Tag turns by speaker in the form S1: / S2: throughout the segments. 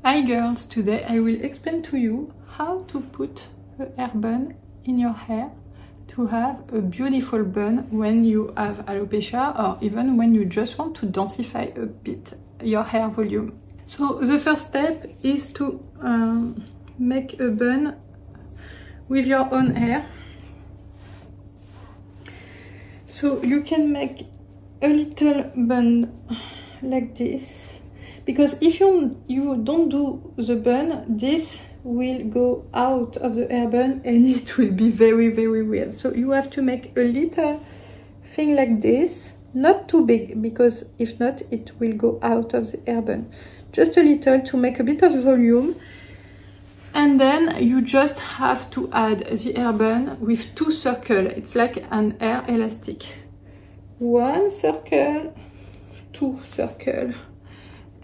S1: Hi girls, today I will explain to you how to put a hair bun in your hair to have a beautiful bun when you have alopecia or even when you just want to densify a bit your hair volume. So the first step is to make a bun with your own hair. So you can make a little bun like this, because if you don't do the bun, this will go out of the hair bun and it will be very weird. So you have to make a little thing like this, not too big, because if not it will go out of the hair bun. Just a little to make a bit of volume, and then you just have to add the hair bun with 2 circles. It's like an hair elastic. 1 circle, 2 circles,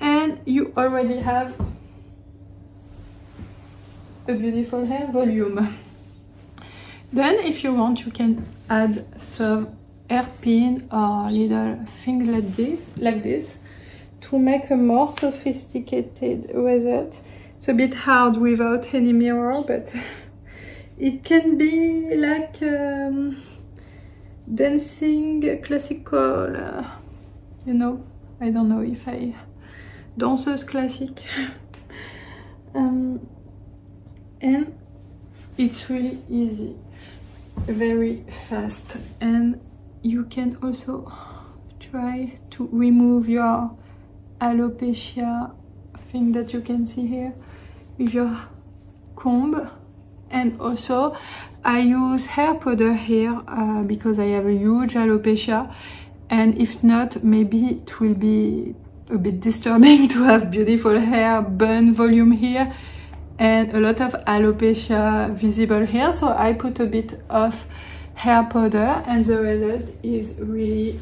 S1: and you already have a beautiful hair volume. Then if you want, you can add some hairpin or little things like this to make a more sophisticated result. It's a bit hard without any mirror, but it can be like dancing classical, you know, I don't know if I danseuse classic. And it's really easy, very fast, and you can also try to remove your alopecia thing that you can see here with your comb. And also I use hair powder here because I have a huge alopecia, and if not, maybe it will be a bit disturbing to have beautiful hair bun volume here and a lot of alopecia visible here. So I put a bit of hair powder and the result is really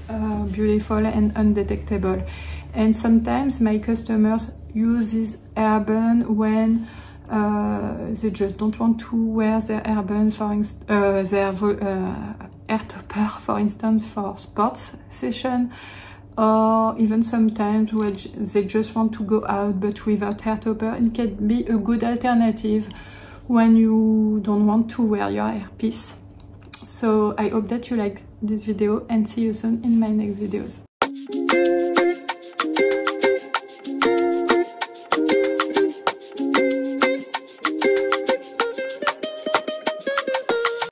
S1: beautiful and undetectable. And sometimes my customers use this hair bun when they just don't want to wear their hair bun, for their hair topper, for instance, for sports session, or even sometimes when they just want to go out but without hair topper. It can be a good alternative when you don't want to wear your hairpiece. So I hope that you like this video, and see you soon in my next videos.